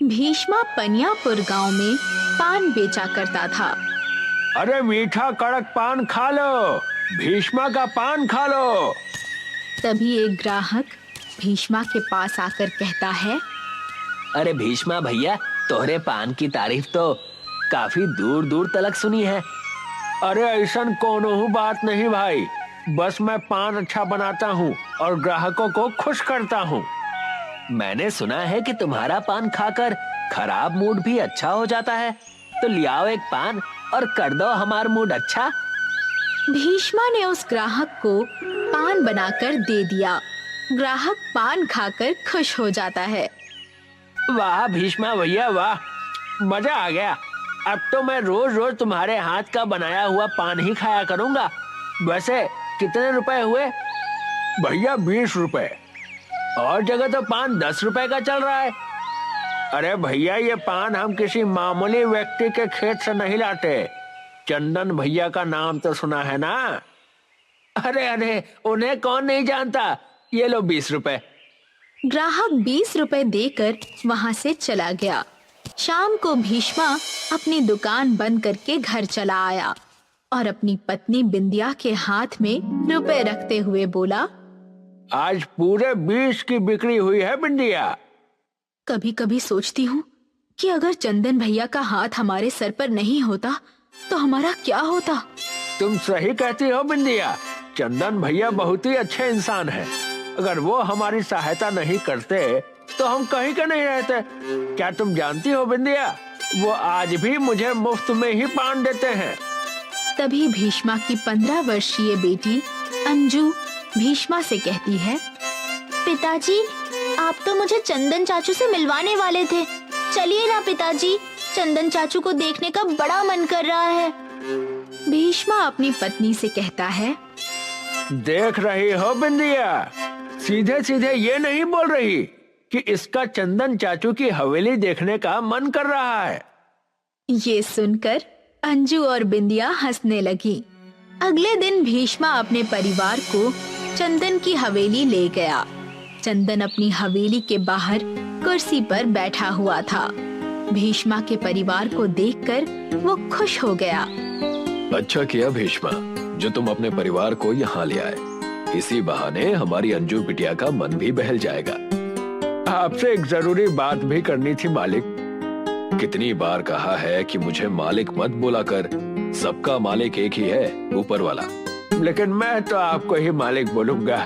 भीष्मा पनियापुर गांव में पान बेचा करता था। अरे मीठा कड़क पान खा लो, भीष्मा का पान खा लो। तभी एक ग्राहक भीष्मा के पास आकर कहता है, अरे भीष्मा भैया, तोहरे पान की तारीफ तो काफी दूर दूर तलक सुनी है। अरे ऐसा कोनो बात नहीं भाई, बस मैं पान अच्छा बनाता हूँ और ग्राहकों को खुश करता हूँ। मैंने सुना है कि तुम्हारा पान खाकर खराब मूड भी अच्छा हो जाता है, तो लियाओ एक पान और कर दो हमारा मूड अच्छा। भीष्मा ने उस ग्राहक को पान बनाकर दे दिया। ग्राहक पान खाकर खुश हो जाता है। वाह भीष्मा भैया वाह, मजा आ गया। अब तो मैं रोज रोज तुम्हारे हाथ का बनाया हुआ पान ही खाया करूंगा। वैसे कितने रुपए हुए? भैया 20 रुपए, और जगह तो पान 10 रुपए का चल रहा है। अरे भैया, ये पान हम किसी मामूली व्यक्ति के खेत से नहीं लाते, चंदन भैया का नाम तो सुना है ना? अरे अरे, उन्हें कौन नहीं जानता। ये लो 20 रुपए। ग्राहक 20 रुपए देकर वहां से चला गया। शाम को भीष्मा अपनी दुकान बंद करके घर चला आया और अपनी पत्नी बिंदिया के हाथ में रुपए रखते हुए बोला, आज पूरे 20 की बिक्री हुई है बिंदिया। कभी कभी सोचती हूँ कि अगर चंदन भैया का हाथ हमारे सर पर नहीं होता तो हमारा क्या होता। तुम सही कहती हो बिंदिया, चंदन भैया बहुत ही अच्छे इंसान हैं। अगर वो हमारी सहायता नहीं करते तो हम कहीं के नहीं रहते। क्या तुम जानती हो बिंदिया, वो आज भी मुझे मुफ्त में ही पान देते हैं। तभी भीष्मा की 15 वर्षीय बेटी अंजू भीष्मा से कहती है, पिताजी, आप तो मुझे चंदन चाचू से मिलवाने वाले थे। चलिए ना पिताजी, चंदन चाचू को देखने का बड़ा मन कर रहा है। भीष्मा अपनी पत्नी से कहता है, देख रही हो बिंदिया, सीधे सीधे ये नहीं बोल रही कि इसका चंदन चाचू की हवेली देखने का मन कर रहा है। ये सुनकर अंजू और बिंदिया हंसने लगी। अगले दिन भीष्मा अपने परिवार को चंदन की हवेली ले गया। चंदन अपनी हवेली के बाहर कुर्सी पर बैठा हुआ था। भीष्मा के परिवार को देखकर वो खुश हो गया। अच्छा किया भीष्मा, जो तुम अपने परिवार को यहाँ ले आए। इसी बहाने हमारी अंजू बिटिया का मन भी बहल जाएगा। आपसे एक जरूरी बात भी करनी थी मालिक। कितनी बार कहा है कि मुझे मालिक मत बोला कर, सबका मालिक एक ही है, ऊपर वाला। लेकिन मैं तो आपको ही मालिक बोलूंगा।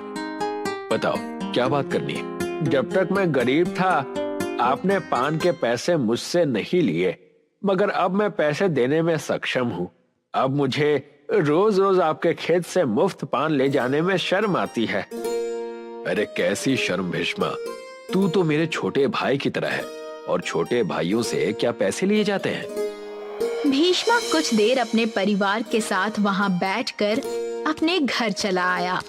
बताओ क्या बात करनी है? जब तक मैं गरीब था आपने पान के पैसे मुझसे नहीं लिए, मगर अब मैं पैसे देने में सक्षम हूँ। अब मुझे रोज रोज आपके खेत से मुफ्त पान ले जाने में शर्म आती है। अरे कैसी शर्म भीष्मा, तू तो मेरे छोटे भाई की तरह है, और छोटे भाइयों से क्या पैसे लिए जाते हैं? भीष्मा कुछ देर अपने परिवार के साथ वहां बैठकर अपने घर चला आया।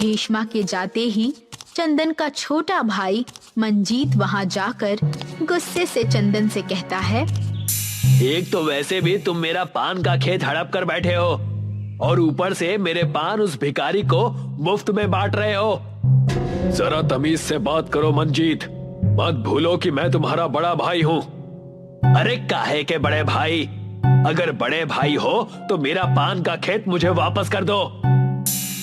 भीष्मा के जाते ही चंदन का छोटा भाई मंजीत वहां जाकर गुस्से से चंदन से कहता है, एक तो वैसे भी तुम मेरा पान का खेत हड़प कर बैठे हो, और ऊपर से मेरे पान उस भिखारी को मुफ्त में बांट रहे हो। जरा तमीज से बात करो मंजीत, मत भूलो कि मैं तुम्हारा बड़ा भाई हूँ। अरे काहे के बड़े भाई, अगर बड़े भाई हो तो मेरा पान का खेत मुझे वापस कर दो।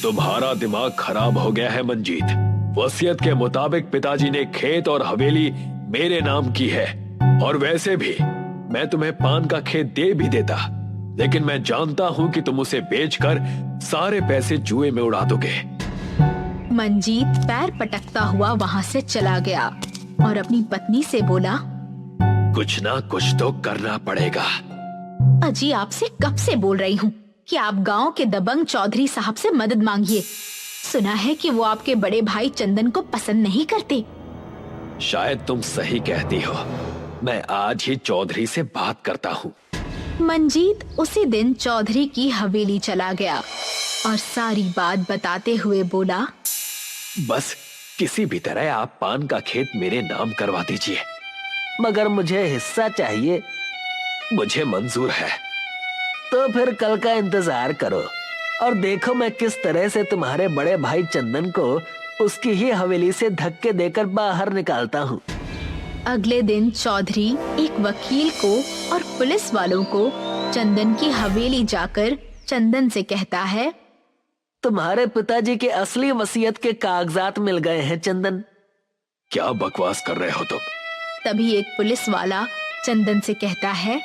तुम्हारा दिमाग खराब हो गया है मंजीत। वसीयत के मुताबिक पिताजी ने खेत और हवेली मेरे नाम की है, और वैसे भी मैं तुम्हें पान का खेत दे भी देता, लेकिन मैं जानता हूँ कि तुम उसे बेचकर सारे पैसे जुए में उड़ा दोगे। मंजीत पैर पटकता हुआ वहां से चला गया और अपनी पत्नी से बोला, कुछ ना कुछ तो करना पड़ेगा। अजी, आपसे कब से बोल रही हूँ कि आप गांव के दबंग चौधरी साहब से मदद मांगिए। सुना है कि वो आपके बड़े भाई चंदन को पसंद नहीं करते। शायद तुम सही कहती हो, मैं आज ही चौधरी से बात करता हूँ। मंजीत उसी दिन चौधरी की हवेली चला गया और सारी बात बताते हुए बोला, बस किसी भी तरह आप पान का खेत मेरे नाम करवा दीजिए, मगर मुझे हिस्सा चाहिए। मुझे मंजूर है। तो फिर कल का इंतजार करो और देखो मैं किस तरह से तुम्हारे बड़े भाई चंदन को उसकी ही हवेली से धक्के देकर बाहर निकालता हूँ। अगले दिन चौधरी एक वकील को और पुलिस वालों को चंदन की हवेली जाकर चंदन से कहता है, तुम्हारे पिताजी के असली वसीयत के कागजात मिल गए हैं चंदन। क्या बकवास कर रहे हो तुम? तभी एक पुलिस वाला चंदन से कहता है,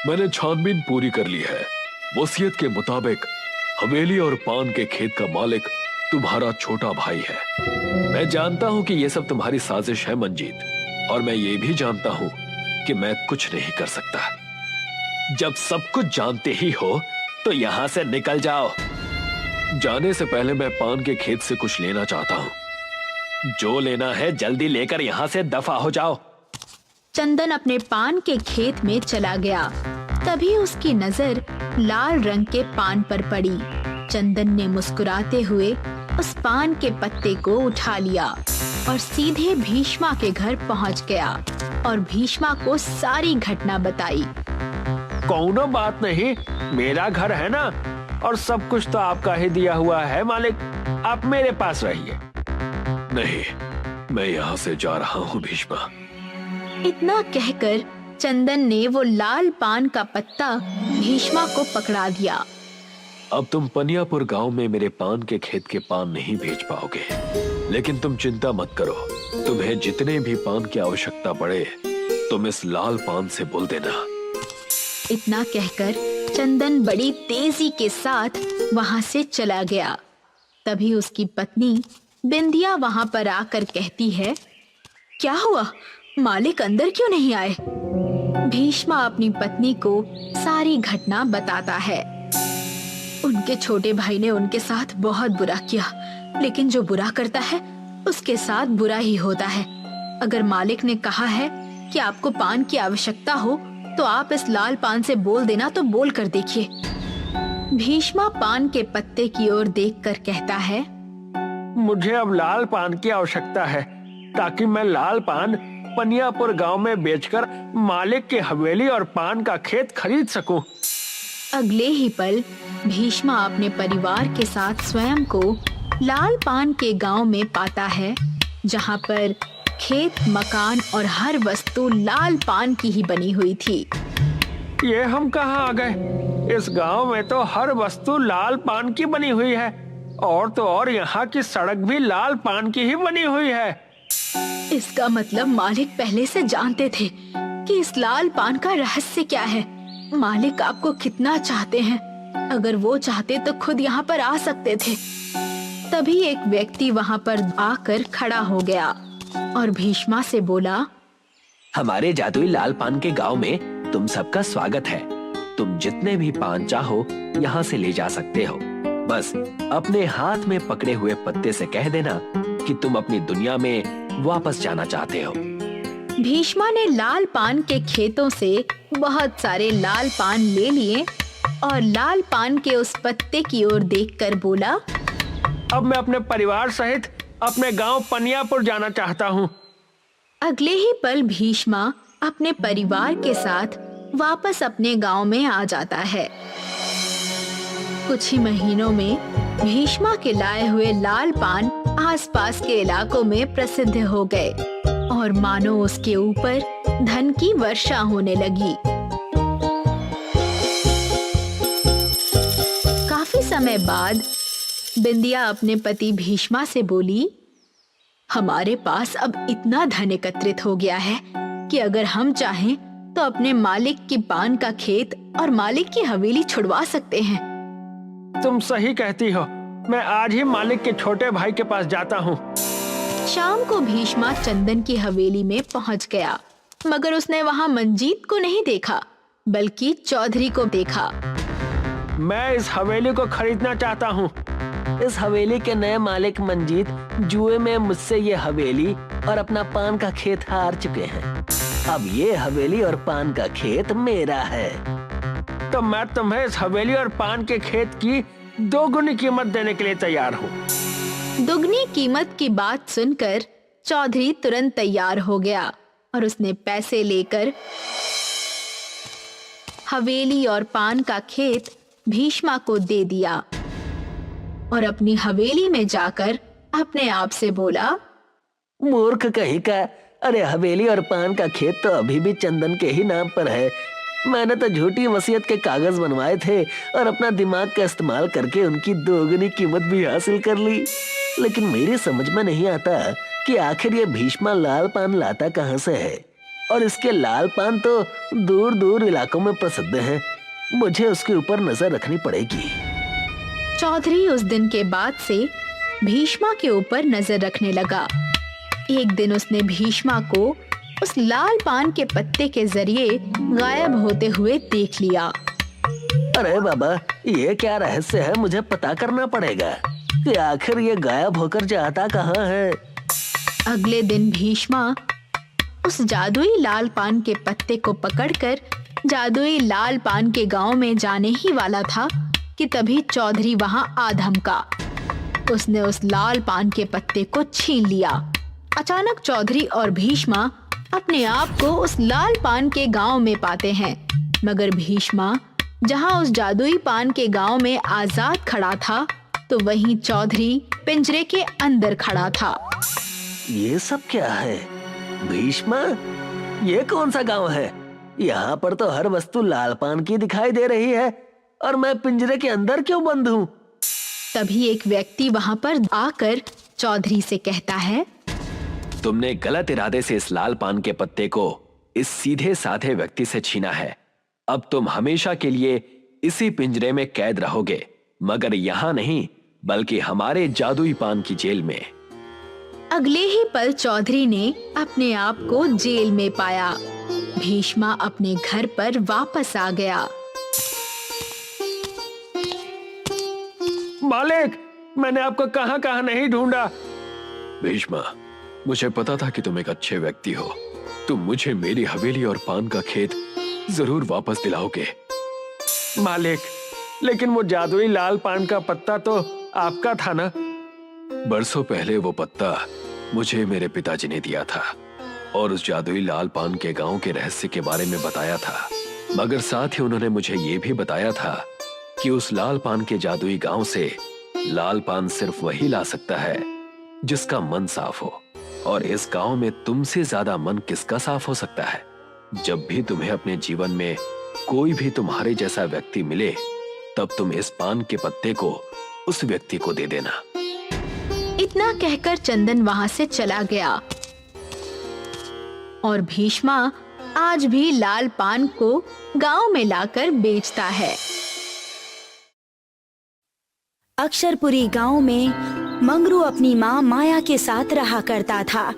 मैंने छानबीन पूरी कर ली है। वसीयत के मुताबिक हवेली और पान के खेत का मालिक तुम्हारा छोटा भाई है। मैं जानता हूं कि यह सब तुम्हारी साजिश है मंजीत, और मैं ये भी जानता हूं कि मैं कुछ नहीं कर सकता। जब सब कुछ जानते ही हो तो यहां से निकल जाओ। जाने से पहले मैं पान के खेत से कुछ लेना चाहता हूं। जो लेना है जल्दी लेकर यहां से दफा हो जाओ। चंदन अपने पान के खेत में चला गया। तभी उसकी नजर लाल रंग के पान पर पड़ी। चंदन ने मुस्कुराते हुए उस पान के पत्ते को उठा लिया और सीधे भीष्मा के घर पहुंच गया और भीष्मा को सारी घटना बताई। कौनो बात नहीं, मेरा घर है ना, और सब कुछ तो आपका ही दिया हुआ है मालिक। आप मेरे पास रहिए। नहीं, मैं यहाँ से जा रहा हूँ भीष्मा। इतना कहकर चंदन ने वो लाल पान का पत्ता भीष्मा को पकड़ा दिया। अब तुम पनियापुर गांव में मेरे पान के खेत के पान नहीं बेच पाओगे, लेकिन तुम चिंता मत करो। तुम्हें जितने भी पान की आवश्यकता पड़े तुम इस लाल पान से बोल देना। इतना कहकर चंदन बड़ी तेजी के साथ वहां से चला गया। तभी उसकी पत्नी बिंदिया वहां पर आकर कहती है, क्या हुआ, मालिक अंदर क्यों नहीं आए? भीष्मा अपनी पत्नी को सारी घटना बताता है। उनके छोटे भाई ने उनके साथ बहुत बुरा किया, लेकिन जो बुरा करता है उसके साथ बुरा ही होता है। अगर मालिक ने कहा है कि आपको पान की आवश्यकता हो तो आप इस लाल पान से बोल देना, तो बोल कर देखिए। भीष्मा पान के पत्ते की ओर देखकर कहता है, मुझे अब लाल पान की आवश्यकता है ताकि मैं लाल पान पनियापुर गांव में बेचकर मालिक की हवेली और पान का खेत खरीद सकूं। अगले ही पल भीष्मा अपने परिवार के साथ स्वयं को लाल पान के गांव में पाता है, जहां पर खेत, मकान और हर वस्तु लाल पान की ही बनी हुई थी। ये हम कहाँ आ गए? इस गांव में तो हर वस्तु लाल पान की बनी हुई है, और तो और यहाँ की सड़क भी लाल पान की ही बनी हुई है। इसका मतलब मालिक पहले से जानते थे कि इस लाल पान का रहस्य क्या है। मालिक आपको कितना चाहते हैं, अगर वो चाहते तो खुद यहाँ पर आ सकते थे। तभी एक व्यक्ति वहाँ पर आकर खड़ा हो गया और भीष्मा से बोला, हमारे जादुई लाल पान के गांव में तुम सबका स्वागत है। तुम जितने भी पान चाहो यहाँ से ले जा सकते हो। बस अपने हाथ में पकड़े हुए पत्ते से कह देना कि तुम अपनी दुनिया में वापस जाना चाहते हो। भीष्मा ने लाल पान के खेतों से बहुत सारे लाल पान ले लिए और लाल पान के उस पत्ते की ओर देखकर बोला, अब मैं अपने परिवार सहित अपने गांव पनियापुर जाना चाहता हूँ। अगले ही पल भीष्मा अपने परिवार के साथ वापस अपने गांव में आ जाता है। कुछ ही महीनों में भीष्मा के लाए हुए लाल पान आसपास के इलाकों में प्रसिद्ध हो गए और मानो उसके ऊपर धन की वर्षा होने लगी। काफी समय बाद बिंदिया अपने पति भीष्मा से बोली, हमारे पास अब इतना धन एकत्रित हो गया है कि अगर हम चाहें तो अपने मालिक की पान का खेत और मालिक की हवेली छुड़वा सकते हैं। तुम सही कहती हो, मैं आज ही मालिक के छोटे भाई के पास जाता हूँ। शाम को भीष्मा चंदन की हवेली में पहुंच गया, मगर उसने वहां मंजीत को नहीं देखा, बल्कि चौधरी को देखा। मैं इस हवेली को खरीदना चाहता हूँ। इस हवेली के नए मालिक मंजीत जुए में मुझसे ये हवेली और अपना पान का खेत हार चुके हैं। अब ये हवेली और पान का खेत मेरा है। तो मैं तुम्हें इस हवेली और पान के खेत की 2 गुनी कीमत देने के लिए तैयार हूँ। दुगनी कीमत की बात सुनकर चौधरी तुरंत तैयार हो गया और उसने पैसे लेकर हवेली और पान का खेत भीष्मा को दे दिया और अपनी हवेली में जाकर अपने आप से बोला, मूर्ख कहीं का, अरे हवेली और पान का खेत तो अभी भी चंदन के ही नाम पर है। मैंने तो झूठी वसीयत के कागज बनवाए थे और अपना दिमाग का इस्तेमाल करके उनकी दोगुनी कीमत भी हासिल कर ली। लेकिन मेरी समझ में नहीं आता कि आखिर ये भीष्मा लाल पान लाता कहाँ से है, और इसके लाल पान तो दूर दूर इलाकों में प्रसिद्ध हैं। मुझे उसके ऊपर नजर रखनी पड़ेगी। चौधरी उस दिन के बाद से भीष्मा के ऊपर नजर रखने लगा। एक दिन उसने भीष्मा को उस लाल पान के पत्ते के जरिए गायब होते हुए देख लिया। अरे बाबा, ये क्या रहस्य है? मुझे पता करना पड़ेगा कि आखिर ये गायब होकर जाता कहाँ है। अगले दिन भीष्मा उस जादुई लाल पान के पत्ते को पकड़कर जादुई लाल पान के गांव में जाने ही वाला था कि तभी चौधरी वहां आ धमका। उसने उस लाल पान के पत्ते को छीन लिया। अचानक चौधरी और भीष्मा अपने आप को उस लाल पान के गांव में पाते हैं, मगर भीष्मा जहां उस जादुई पान के गांव में आजाद खड़ा था, तो वहीं चौधरी पिंजरे के अंदर खड़ा था। ये सब क्या है भीष्मा? ये कौन सा गांव है? यहाँ पर तो हर वस्तु लाल पान की दिखाई दे रही है, और मैं पिंजरे के अंदर क्यों बंद हूँ? तभी एक व्यक्ति वहां पर आकर चौधरी से कहता है, तुमने गलत इरादे से इस लाल पान के पत्ते को इस सीधे साधे व्यक्ति से छीना है। अब तुम हमेशा के लिए इसी पिंजरे में कैद रहोगे, मगर यहाँ नहीं बल्कि हमारे जादुई पान की जेल में। अगले ही पल चौधरी ने अपने आप को जेल में पाया। भीष्मा अपने घर पर वापस आ गया। मालिक, मैंने आपको कहां कहां नहीं ढूंढा। भीष्मा, मुझे पता था कि तुम एक अच्छे व्यक्ति हो। तुम मुझे मेरी हवेली और पान का खेत जरूर वापस दिलाओगे। मालिक, लेकिन वो जादुई लाल पान का पत्ता तो आपका था ना? बरसों पहले वो पत्ता मुझे मेरे पिताजी ने दिया था और उस जादुई लाल पान के गांव के रहस्य के बारे में बताया था, मगर साथ ही उन्होंने मुझे ये भी बताया था कि उस लाल पान के जादुई गांव से लाल पान सिर्फ वही ला सकता है जिसका मन साफ हो, और इस गांव में तुमसे ज्यादा मन किसका साफ हो सकता है? जब भी तुम्हें अपने जीवन में कोई भी तुम्हारे जैसा व्यक्ति मिले, तब तुम इस पान के पत्ते को उस व्यक्ति को दे देना। इतना कहकर चंदन वहां से चला गया और भीष्मा आज भी लाल पान को गांव में लाकर बेचता है। अक्षरपुरी गांव में मंगरू अपनी माँ माया के साथ रहा करता था।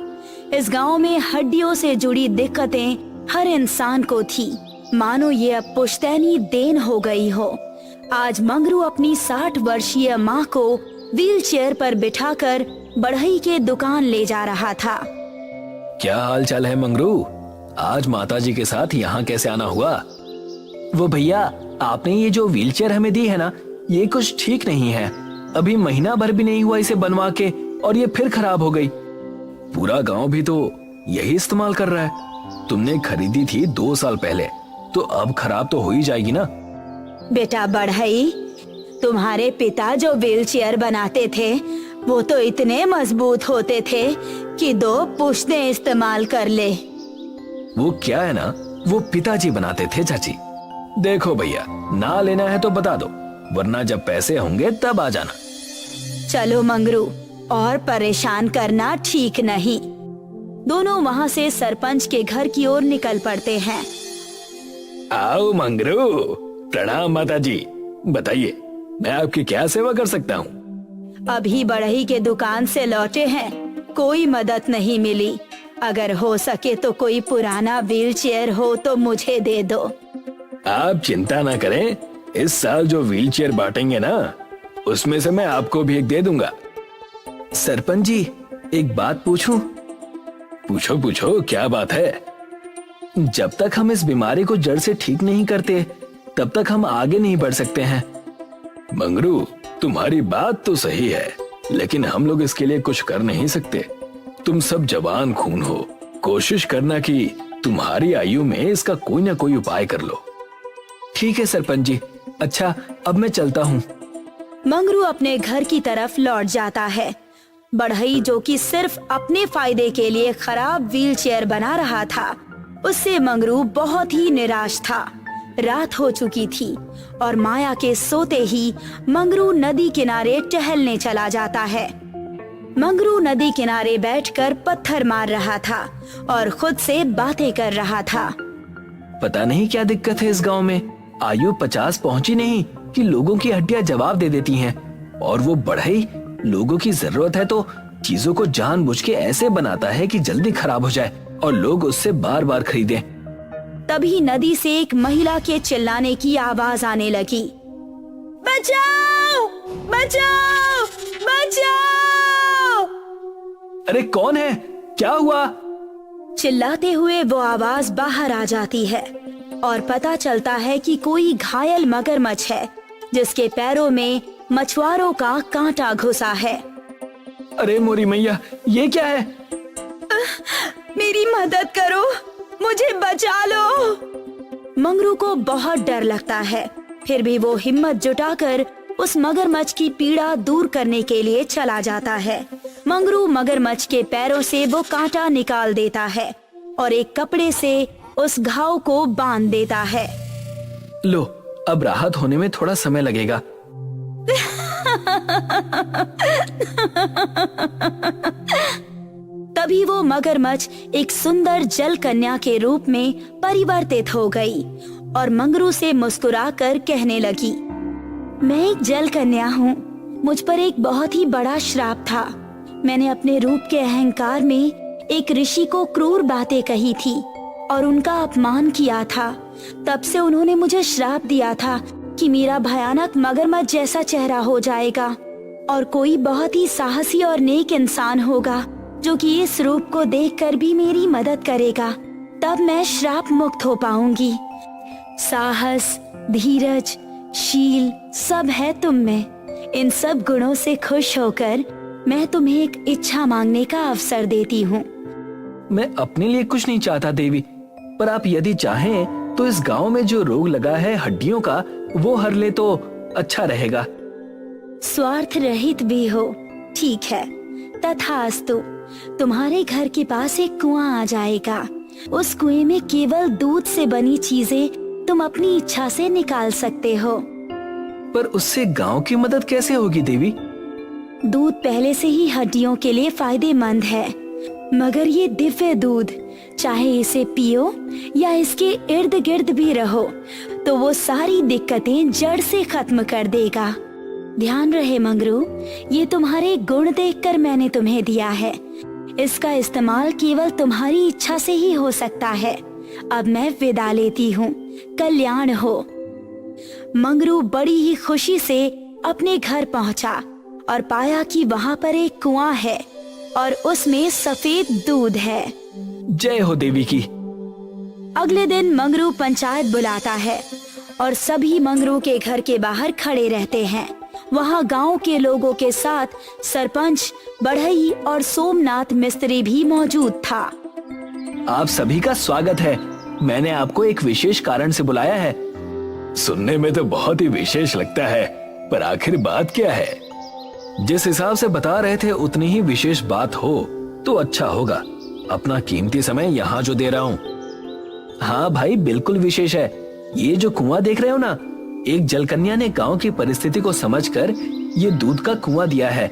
इस गांव में हड्डियों से जुड़ी दिक्कतें हर इंसान को थी, मानो ये अब पुश्तैनी देन हो गई हो। आज मंगरू अपनी 60 वर्षीय माँ को व्हील चेयर पर बिठाकर बढ़ई के दुकान ले जा रहा था। क्या हाल चाल है मंगरू? आज माताजी के साथ यहाँ कैसे आना हुआ? वो भैया, आपने ये जो व्हीलचेयर हमें दी है ना, ये कुछ ठीक नहीं है। अभी महीना भर भी नहीं हुआ इसे बनवा के और ये फिर खराब हो गई। पूरा गांव भी तो यही इस्तेमाल कर रहा है। तुमने खरीदी थी 2 साल पहले, तो अब खराब तो हो ही जाएगी ना। बेटा बढ़ई, तुम्हारे पिता जो व्हील चेयर बनाते थे वो तो इतने मजबूत होते थे कि 2 पुश्तें इस्तेमाल कर ले। वो क्या है ना, वो पिताजी बनाते थे चाची। देखो भैया, ना लेना है तो बता दो, वरना जब पैसे होंगे तब आ जाना। चलो मंगरू, और परेशान करना ठीक नहीं। दोनों वहाँ से सरपंच के घर की ओर निकल पड़ते हैं। आओ मंगरू, प्रणाम माताजी। बताइए, मैं आपकी क्या सेवा कर सकता हूँ? अभी बढ़ई के दुकान से लौटे हैं, कोई मदद नहीं मिली। अगर हो सके तो कोई पुराना व्हील चेयर हो तो मुझे दे दो। आप चिंता ना करें, इस साल जो व्हील चेयर बांटेंगे ना, उसमें से मैं आपको भी एक दे दूंगा। सरपंच जी, एक बात पूछूं? पूछो पूछो, क्या बात है? जब तक हम इस बीमारी को जड़ से ठीक नहीं करते, तब तक हम आगे नहीं बढ़ सकते हैं। मंगरू, तुम्हारी बात तो सही है, लेकिन हम लोग इसके लिए कुछ कर नहीं सकते। तुम सब जवान खून हो, कोशिश करना कि तुम्हारी आयु में इसका कोई ना कोई उपाय कर लो। ठीक है सरपंच जी, अच्छा अब मैं चलता हूँ। मंगरू अपने घर की तरफ लौट जाता है बढ़ई जो कि सिर्फ अपने फायदे के लिए खराब व्हील चेयर बना रहा था, उससे मंगरू बहुत ही निराश था। रात हो चुकी थी और माया के सोते ही मंगरू नदी किनारे टहलने चला जाता है। मंगरू नदी किनारे बैठकर पत्थर मार रहा था और खुद से बातें कर रहा था। पता नहीं क्या दिक्कत है इस गांव में। आयु 50 पहुंची नहीं कि लोगों की हड्डियां जवाब दे देती हैं, और वो बढ़ई लोगों की जरूरत है तो चीजों को जानबूझ के ऐसे बनाता है कि जल्दी खराब हो जाए और लोग उससे बार बार खरीदें। तभी नदी से एक महिला के चिल्लाने की आवाज आने लगी। बचाओ! बचाओ! बचाओ! अरे कौन है? क्या हुआ? चिल्लाते हुए वो आवाज बाहर आ जाती है और पता चलता है कि कोई घायल मगरमच्छ है जिसके पैरों में मछुआरों का कांटा घुसा है। अरे मोरी मैया, ये क्या है? मेरी मदद करो, मुझे बचा लो। मंगरू को बहुत डर लगता है, फिर भी वो हिम्मत जुटाकर उस मगरमच्छ की पीड़ा दूर करने के लिए चला जाता है। मंगरू मगरमच्छ के पैरों से वो कांटा निकाल देता है और एक कपड़े से उस घाव को बांध देता है। लो, अब राहत होने में थोड़ा समय लगेगा। तभी वो मगरमच्छ एक सुंदर जल कन्या के रूप में परिवर्तित हो गई और मंगरू से मुस्कुराकर कहने लगी, मैं एक जल कन्या हूँ। मुझ पर एक बहुत ही बड़ा श्राप था। मैंने अपने रूप के अहंकार में एक ऋषि को क्रूर बातें कही थी और उनका अपमान किया था। तब से उन्होंने मुझे श्राप दिया था कि मेरा भयानक मगरमच्छ जैसा चेहरा हो जाएगा और कोई बहुत ही साहसी और नेक इंसान होगा जो कि इस रूप को देखकर भी मेरी मदद करेगा। तब मैं श्राप मुक्त हो पाऊंगी। साहस, धीरज, शील सब है तुम में। इन सब गुणों से खुश होकर मैं तुम्हें एक इच्छा मांगने का अवसर देती हूँ। मैं अपने लिए कुछ नहीं चाहता देवी, पर आप यदि चाहें तो इस गांव में जो रोग लगा है हड्डियों का, वो हर ले तो अच्छा रहेगा। स्वार्थ रहित भी हो, ठीक है, तथास्तु। तुम्हारे घर के पास एक कुआं आ जाएगा। उस कुएं में केवल दूध से बनी चीजें तुम अपनी इच्छा से निकाल सकते हो। पर उससे गांव की मदद कैसे होगी देवी? दूध पहले से ही हड्डियों के लिए फायदेमंद है, मगर ये दिव्य दूध, चाहे इसे पियो या इसके इर्द गिर्द भी रहो, तो वो सारी दिक्कतें जड़ से खत्म कर देगा। ध्यान रहे मंगरू, ये तुम्हारे गुण देखकर मैंने तुम्हें दिया है। इसका इस्तेमाल केवल तुम्हारी इच्छा से ही हो सकता है। अब मैं विदा लेती हूँ। कल्याण हो। मंगरू बड़ी ही खुशी से अपने घर पहुँचा और पाया कि वहाँ पर एक कुआं है और उसमें सफेद दूध है। जय हो देवी की। अगले दिन मंगरू पंचायत बुलाता है और सभी मंगरू के घर के बाहर खड़े रहते हैं। वहाँ गांव के लोगों के साथ सरपंच, बढ़ई और सोमनाथ मिस्त्री भी मौजूद था। आप सभी का स्वागत है। मैंने आपको एक विशेष कारण से बुलाया है। सुनने में तो बहुत ही विशेष लगता है, पर आखिर बात क्या है? जिस हिसाब से बता रहे थे उतनी ही विशेष बात हो तो अच्छा होगा। अपना कीमती समय यहाँ जो दे रहा हूँ। हाँ भाई, बिल्कुल विशेष है। ये जो कुआं देख रहे हो ना, एक जलकन्या ने गांव की परिस्थिति को समझकर ये दूध का कुआं दिया है।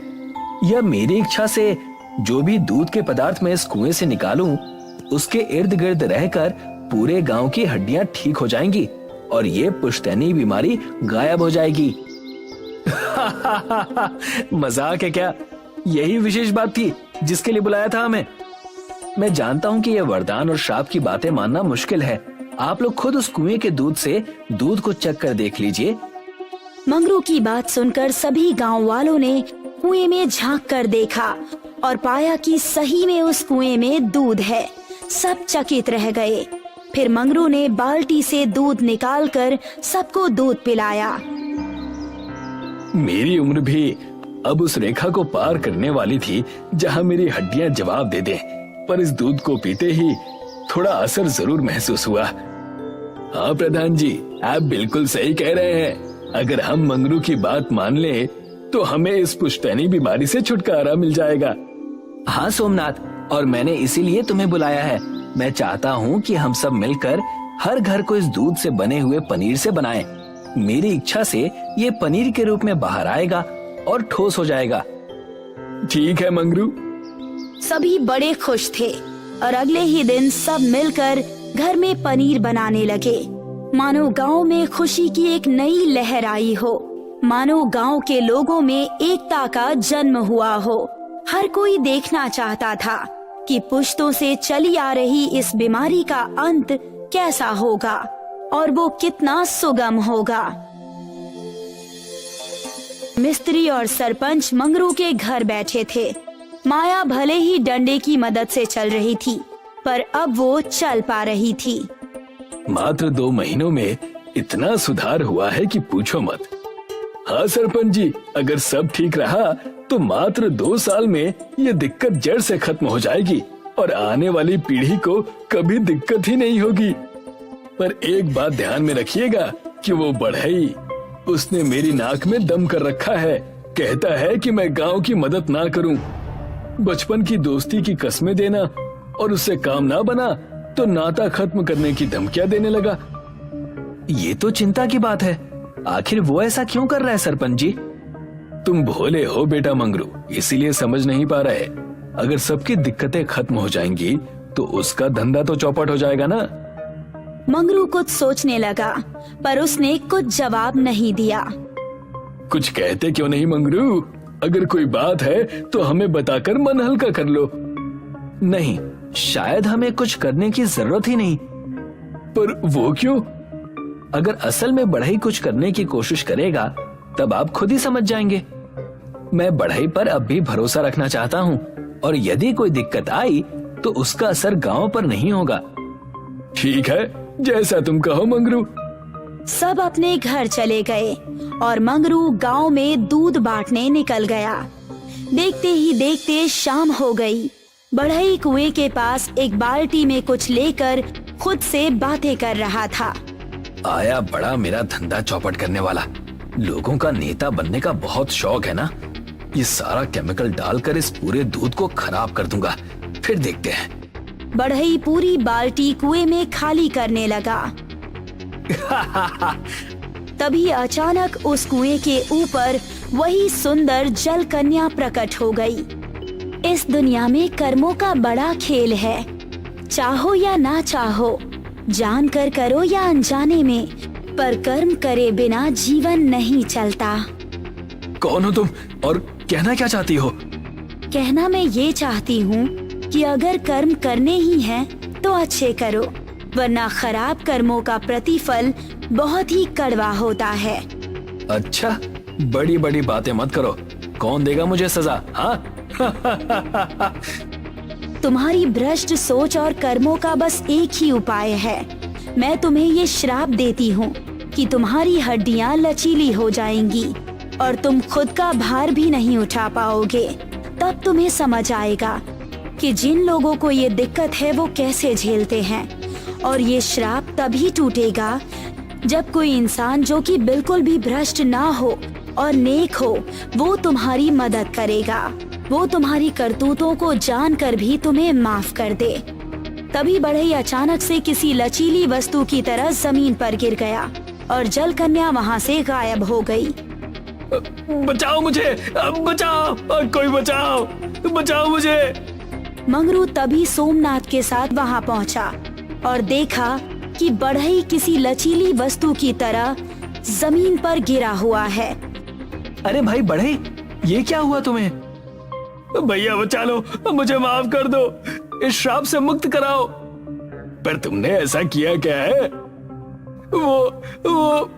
यह मेरी इच्छा से जो भी दूध के पदार्थ मैं इस कुएं से निकालूं, उसके इर्द गिर्द रहकर पूरे गांव की हड्डियां ठीक हो जाएंगी और ये पुश्तैनी बीमारी गायब हो जाएगी। मजाक है क्या? यही विशेष बात थी जिसके लिए बुलाया था हमें। मैं जानता हूँ कि यह वरदान और श्राप की बातें मानना मुश्किल है। आप लोग खुद उस कुएं के दूध से दूध को चख कर देख लीजिए। मंगरू की बात सुनकर सभी गांव वालों ने कुएं में झांक कर देखा और पाया कि सही में उस कुएं में दूध है। सब चकित रह गए। फिर मंगरू ने बाल्टी से दूध निकालकर सबको दूध पिलाया। मेरी उम्र भी अब उस रेखा को पार करने वाली थी जहां मेरी हड्डियां जवाब दे दें, पर इस दूध को पीते ही थोड़ा असर जरूर महसूस हुआ। हाँ प्रधान जी, आप बिल्कुल सही कह रहे हैं। अगर हम मंगरू की बात मान लें तो हमें इस पुश्तैनी बीमारी से छुटकारा मिल जाएगा। हाँ सोमनाथ, और मैंने इसीलिए तुम्हें बुलाया है। मैं चाहता हूँ कि हम सब मिलकर हर घर को इस दूध से बने हुए पनीर से बनाएं। मेरी इच्छा से ये पनीर के रूप में बाहर आएगा और ठोस हो जाएगा। ठीक है मंगरू। सभी बड़े खुश थे और अगले ही दिन सब मिलकर घर में पनीर बनाने लगे। मानो गांव में खुशी की एक नई लहर आई हो, मानो गांव के लोगों में एकता का जन्म हुआ हो। हर कोई देखना चाहता था कि पुश्तों से चली आ रही इस बीमारी का अंत कैसा होगा और वो कितना सुगम होगा। मिस्त्री और सरपंच मंगरू के घर बैठे थे। माया भले ही डंडे की मदद से चल रही थी, पर अब वो चल पा रही थी। मात्र 2 महीनों में इतना सुधार हुआ है कि पूछो मत। हाँ सरपंच जी, अगर सब ठीक रहा तो मात्र 2 साल में ये दिक्कत जड़ से खत्म हो जाएगी और आने वाली पीढ़ी को कभी दिक्कत ही नहीं होगी। पर एक बात ध्यान में रखिएगा कि वो बढ़ई, उसने मेरी नाक में दम कर रखा है। कहता है कि मैं गांव की मदद ना करूं। बचपन की दोस्ती की कस्में देना और उससे काम ना बना तो नाता खत्म करने की धमकियां देने लगा। ये तो चिंता की बात है। आखिर वो ऐसा क्यों कर रहा है सरपंच जी? तुम भोले हो बेटा मंगरू, इसीलिए समझ नहीं पा रहे। अगर सबकी दिक्कतें खत्म हो जाएंगी तो उसका धंधा तो चौपट हो जाएगा ना। मंगरू कुछ सोचने लगा, पर उसने कुछ जवाब नहीं दिया। कुछ कहते क्यों नहीं मंगरू? अगर कोई बात है तो हमें बताकर मन हल्का कर लो। नहीं, शायद हमें कुछ करने की जरूरत ही नहीं। पर वो क्यों? अगर असल में बढ़ई कुछ करने की कोशिश करेगा तब आप खुद ही समझ जाएंगे। मैं बढ़ई पर अब भी भरोसा रखना चाहता हूँ, और यदि कोई दिक्कत आई तो उसका असर गांव पर नहीं होगा। ठीक है, जैसा तुम कहो मंगरू। सब अपने घर चले गए और मंगरू गांव में दूध बांटने निकल गया। देखते ही देखते शाम हो गई। बढ़ई कुएं के पास एक बाल्टी में कुछ लेकर खुद से बातें कर रहा था। आया बड़ा मेरा धंधा चौपट करने वाला। लोगों का नेता बनने का बहुत शौक है ना। ये सारा केमिकल डालकर इस पूरे दूध को खराब कर दूंगा, फिर देखते हैं। बढ़ई पूरी बाल्टी कुएं में खाली करने लगा। तभी अचानक उस कुएं के ऊपर वही सुंदर जल कन्या प्रकट हो गई। इस दुनिया में कर्मों का बड़ा खेल है। चाहो या ना चाहो, जान कर करो या अनजाने में, पर कर्म करे बिना जीवन नहीं चलता। कौन हो तुम और कहना क्या चाहती हो? कहना मैं ये चाहती हूँ कि अगर कर्म करने ही हैं तो अच्छे करो, वरना खराब कर्मों का प्रतिफल बहुत ही कड़वा होता है। अच्छा, बड़ी बड़ी बातें मत करो। कौन देगा मुझे सजा? हाँ? तुम्हारी भ्रष्ट सोच और कर्मों का बस एक ही उपाय है। मैं तुम्हें ये श्राप देती हूँ कि तुम्हारी हड्डियाँ लचीली हो जाएंगी और तुम खुद का भार भी नहीं उठा पाओगे। तब तुम्हें समझ आएगा कि जिन लोगों को ये दिक्कत है वो कैसे झेलते हैं। और ये श्राप तभी टूटेगा जब कोई इंसान जो कि बिल्कुल भी भ्रष्ट ना हो और नेक हो, वो तुम्हारी मदद करेगा। वो तुम्हारी करतूतों को जानकर भी तुम्हें माफ कर दे। तभी बढ़ई अचानक से किसी लचीली वस्तु की तरह जमीन पर गिर गया और जल कन्या वहाँ से गायब हो गई। बचाओ मुझे, बचाओ, कोई बचाओ, बचाओ मुझे। मंगरू तभी सोमनाथ के साथ वहाँ पहुँचा और देखा कि बढ़ई किसी लचीली वस्तु की तरह जमीन पर गिरा हुआ है। अरे भाई बढ़ई, ये क्या हुआ तुम्हें? भैया बचा लो, मुझे माफ कर दो, इस श्राप से मुक्त कराओ। पर तुमने ऐसा किया क्या है? वो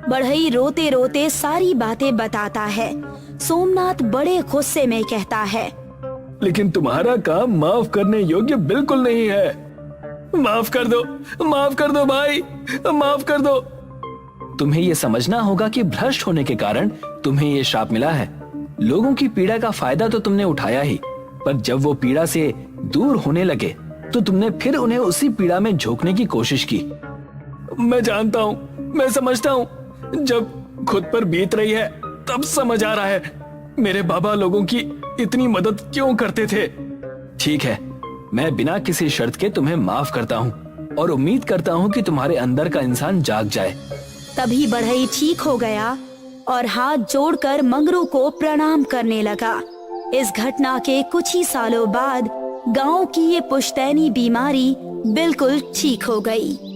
बढ़ई रोते रोते सारी बातें बताता है। सोमनाथ बड़े गुस्से में कहता है, लेकिन तुम्हारा काम माफ करने योग्य बिल्कुल नहीं है। माफ कर दो, माफ कर दो भाई, माफ कर दो। तुम्हें ये समझना होगा कि भ्रष्ट होने के कारण तुम्हें ये श्राप मिला है। लोगों की पीड़ा का फायदा तो तुमने उठाया ही, पर जब वो पीड़ा से दूर होने लगे तो तुमने फिर उन्हें उसी पीड़ा में झोंकने की कोशिश की। मैं जानता हूँ, मैं समझता हूँ, जब खुद पर बीत रही है तब समझ आ रहा है मेरे बाबा लोगों की इतनी मदद क्यों करते थे। ठीक है, मैं बिना किसी शर्त के तुम्हें माफ करता हूँ और उम्मीद करता हूँ कि तुम्हारे अंदर का इंसान जाग जाए। तभी बढ़ई ठीक हो गया और हाथ जोड़कर मंगरू को प्रणाम करने लगा। इस घटना के कुछ ही सालों बाद गांव की ये पुश्तैनी बीमारी बिल्कुल ठीक हो गई।